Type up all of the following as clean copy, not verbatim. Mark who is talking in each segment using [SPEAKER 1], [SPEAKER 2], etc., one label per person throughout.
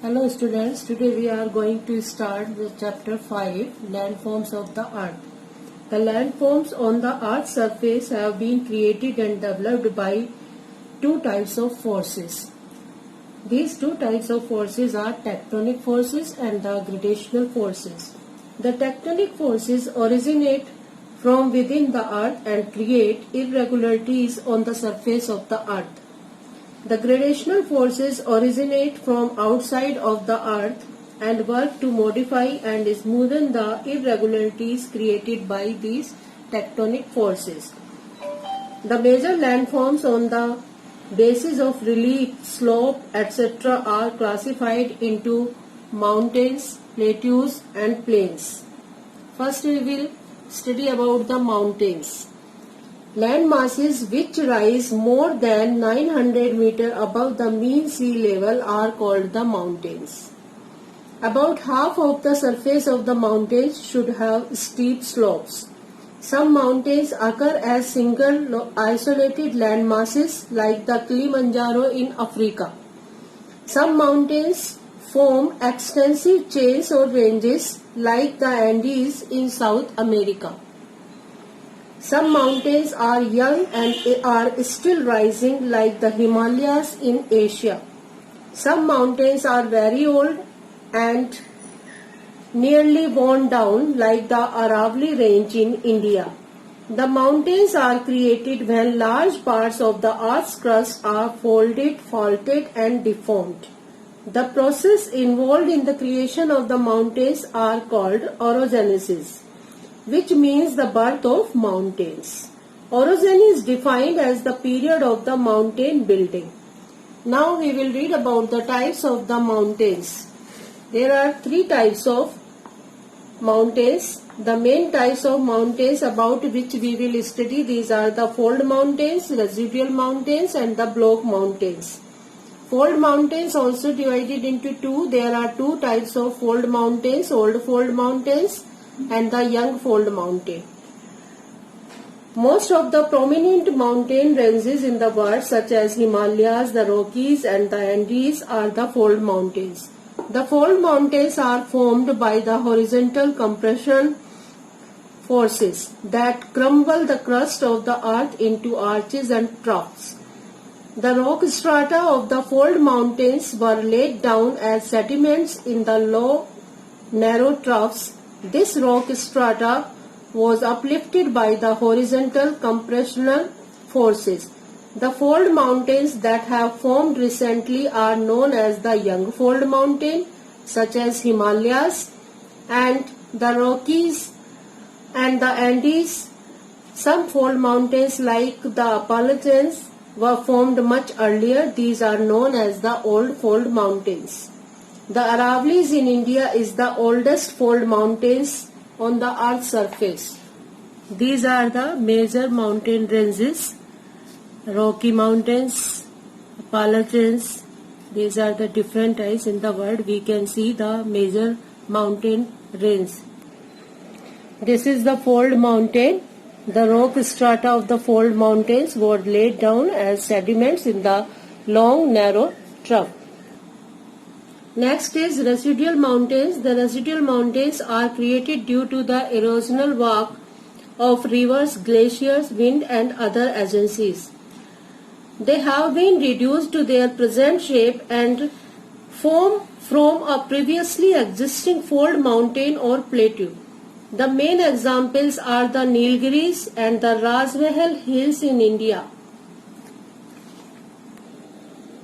[SPEAKER 1] Hello students, today we are going to start the chapter 5, landforms of the earth. The landforms on the earth's surface have been created and developed by two types of forces. These two types of forces are tectonic forces and the gravitational forces. The tectonic forces originate from within the earth and create irregularities on the surface of the earth. The gravitational forces originate from outside of the earth and work to modify and smoothen the irregularities created by these tectonic forces. The major landforms on the basis of relief, slope, etc. are classified into mountains, plateaus and plains. First we will study about the mountains. Land masses which rise more than 900 meters above the mean sea level are called the mountains. About half of the surface of the mountains should have steep slopes. Some mountains occur as single isolated land masses like the Kilimanjaro in Africa. Some mountains form extensive chains or ranges like the Andes in South America. Some mountains are young and are still rising like the Himalayas in Asia. Some mountains are very old and nearly worn down like the Aravalli range in India. The mountains are created when large parts of the earth's crust are folded, faulted and deformed. The process involved in the creation of the mountains are called orogenesis, which means the birth of mountains. Orogeny is defined as the period of the mountain building. Now we will read about the types of the mountains. There are three types of mountains. The main types of mountains about which we will study, these are the fold mountains, residual mountains and the block mountains. Fold mountains also divided into two. There are two types of fold mountains, old fold mountains and the young fold mountain. Most of the prominent mountain ranges in the world such as Himalayas, the Rockies and the Andes are the fold mountains. The fold mountains are formed by the horizontal compression forces that crumble the crust of the earth into arches and troughs. The rock strata of the fold mountains were laid down as sediments in the low, narrow troughs. This rock strata was uplifted by the horizontal compressional forces. The fold mountains that have formed recently are known as the young fold mountain, such as Himalayas and the Rockies and the Andes. Some fold mountains like the Appalachians were formed much earlier. These are known as the old fold mountains. The Aravallis in India is the oldest fold mountains on the earth's surface. These are the major mountain ranges: Rocky Mountains, Appalachians. These are the different types in the world. We can see the major mountain range. This is the fold mountain. The rock strata of the fold mountains were laid down as sediments in the long, narrow trough. Next is residual mountains. The residual mountains are created due to the erosional work of rivers, glaciers, wind and other agencies. They have been reduced to their present shape and form from a previously existing fold mountain or plateau. The main examples are the Nilgiris and the Rajmahal Hills in India.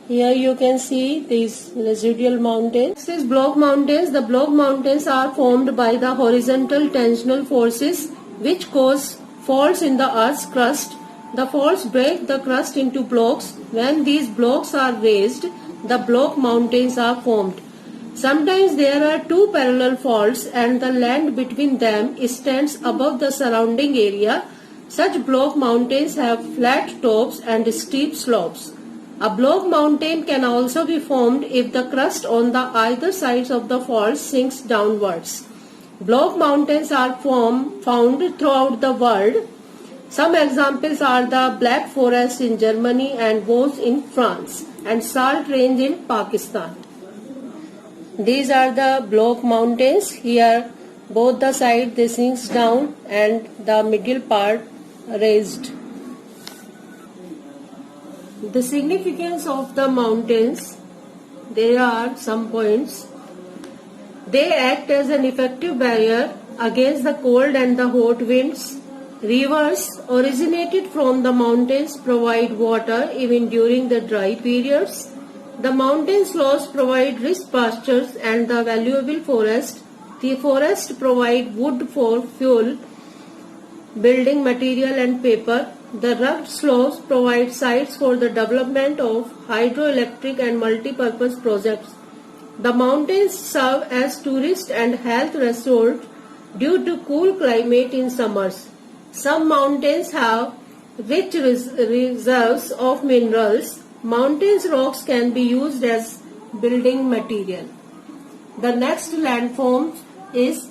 [SPEAKER 1] Here you can see these residual mountains. Next is block mountains. The block mountains are formed by the horizontal tensional forces which cause faults in the earth's crust. The faults break the crust into blocks. When these blocks are raised, the block mountains are formed. Sometimes there are two parallel faults and the land between them stands above the surrounding area. Such block mountains have flat tops and steep slopes. A block mountain can also be formed if the crust on the either sides of the fault sinks downwards. Block mountains are found throughout the world. Some examples are the Black Forest in Germany and Vosges in France and Salt Range in Pakistan. These are the block mountains. Here both the side they sinks down and the middle part raised. The significance of the mountains, there are some points. They act as an effective barrier against the cold and the hot winds. Rivers originated from the mountains provide water even during the dry periods. The mountain slopes provide rich pastures and the valuable forest. The forest provide wood for fuel, building material and paper. The rugged slopes provide sites for the development of hydroelectric and multi-purpose projects. The mountains serve as tourist and health resort due to cool climate in summers. Some mountains have rich reserves of minerals. Mountains rocks can be used as building material. The next landform is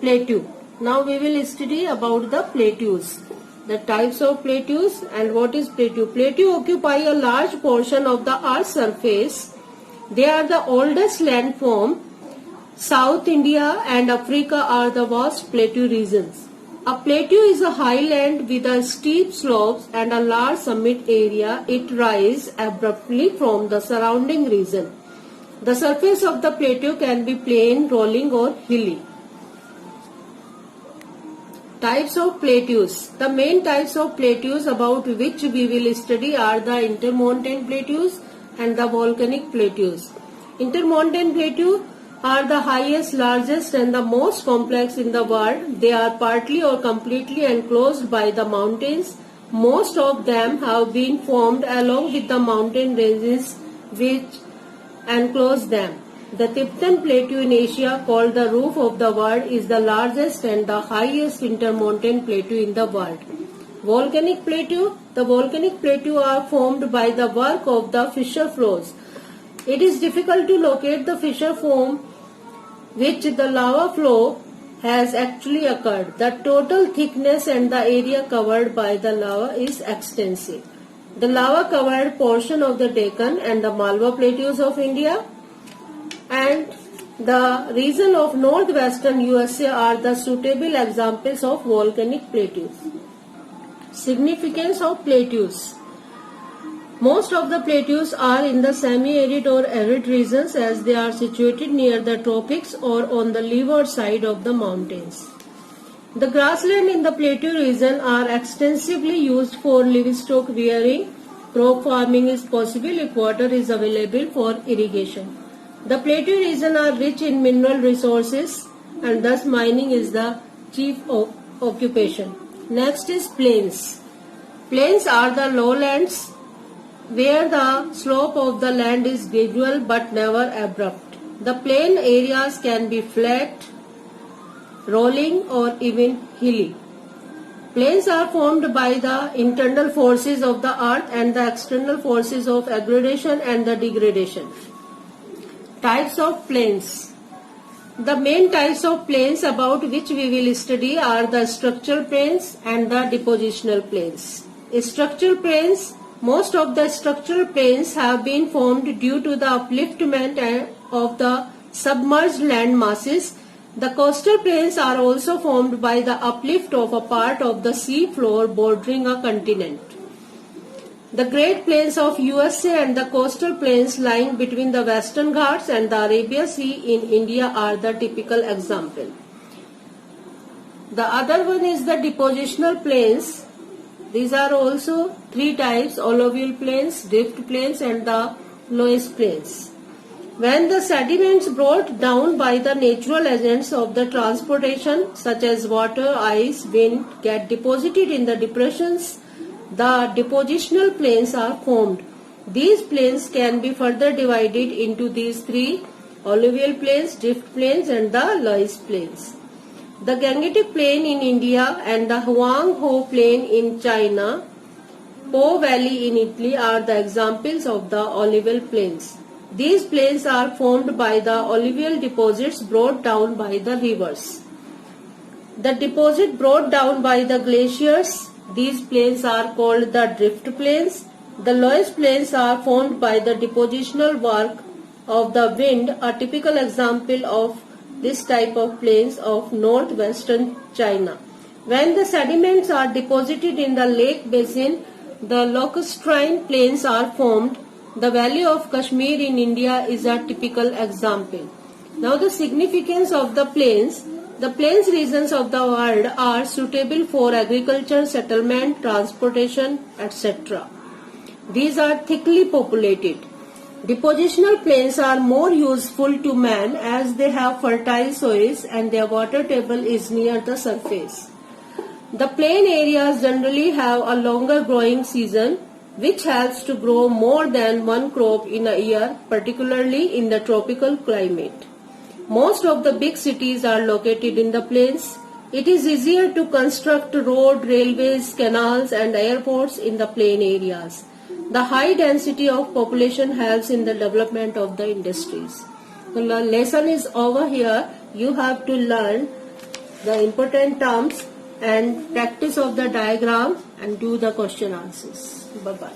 [SPEAKER 1] plateau. Now we will study about the plateaus. The types of plateaus and what is plateau. Plateau occupy a large portion of the earth's surface. They are the oldest landform. South India and Africa are the vast plateau regions. A plateau is a highland with a steep slopes and a large summit area. It rises abruptly from the surrounding region. The surface of the plateau can be plain, rolling or hilly. Types of plateaus. The main types of plateaus about which we will study are the intermontane plateaus and the volcanic plateaus. Intermontane plateaus are the highest, largest and the most complex in the world. They are partly or completely enclosed by the mountains. Most of them have been formed along with the mountain ranges which enclose them. The Tibetan Plateau in Asia, called the roof of the world, is the largest and the highest intermontane plateau in the world. Volcanic plateau. The volcanic plateau are formed by the work of the fissure flows. It is difficult to locate the fissure from which the lava flow has actually occurred. The total thickness and the area covered by the lava is extensive. The lava covered portion of the Deccan and the Malwa plateaus of India and the region of northwestern USA are the suitable examples of volcanic plateaus. Significance of plateaus. Most of the plateaus are in the semi-arid or arid regions as they are situated near the tropics or on the leeward side of the mountains. The grassland in the plateau region are extensively used for livestock rearing. Crop farming is possible if water is available for irrigation. The plateau region are rich in mineral resources and thus mining is the chief occupation. Next is plains. Plains are the lowlands where the slope of the land is gradual but never abrupt. The plain areas can be flat, rolling or even hilly. Plains are formed by the internal forces of the earth and the external forces of aggradation and the degradation. Types of plains. The main types of plains about which we will study are the structural plains and the depositional plains. Structural plains. Most of the structural plains have been formed due to the upliftment of the submerged land masses. The coastal plains are also formed by the uplift of a part of the sea floor bordering a continent. The Great Plains of USA and the coastal plains lying between the Western Ghats and the Arabia Sea in India are the typical example. The other one is the depositional plains. These are also three types: alluvial plains, drift plains and the loess plains. When the sediments brought down by the natural agents of the transportation such as water, ice, wind get deposited in the depressions, the depositional plains are formed. These plains can be further divided into these three: alluvial plains, drift plains and the loess plains. The Gangetic Plain in India and the Huang Ho Plain in China, Po Valley in Italy are the examples of the alluvial plains. These plains are formed by the alluvial deposits brought down by the rivers. The deposit brought down by the glaciers, these plains are called the drift plains. The loess plains are formed by the depositional work of the wind, a typical example of this type of plains of northwestern China. When the sediments are deposited in the lake basin, the lacustrine plains are formed. The valley of Kashmir in India is a typical example. Now the significance of the plains. The plains regions of the world are suitable for agriculture, settlement, transportation, etc. These are thickly populated. Depositional plains are more useful to man as they have fertile soils and their water table is near the surface. The plain areas generally have a longer growing season, which helps to grow more than one crop in a year, particularly in the tropical climate. Most of the big cities are located in the plains. It is easier to construct road, railways, canals and airports in the plain areas. The high density of population helps in the development of the industries. The lesson is over here. You have to learn the important terms and practice of the diagram and do the question answers. Bye-bye.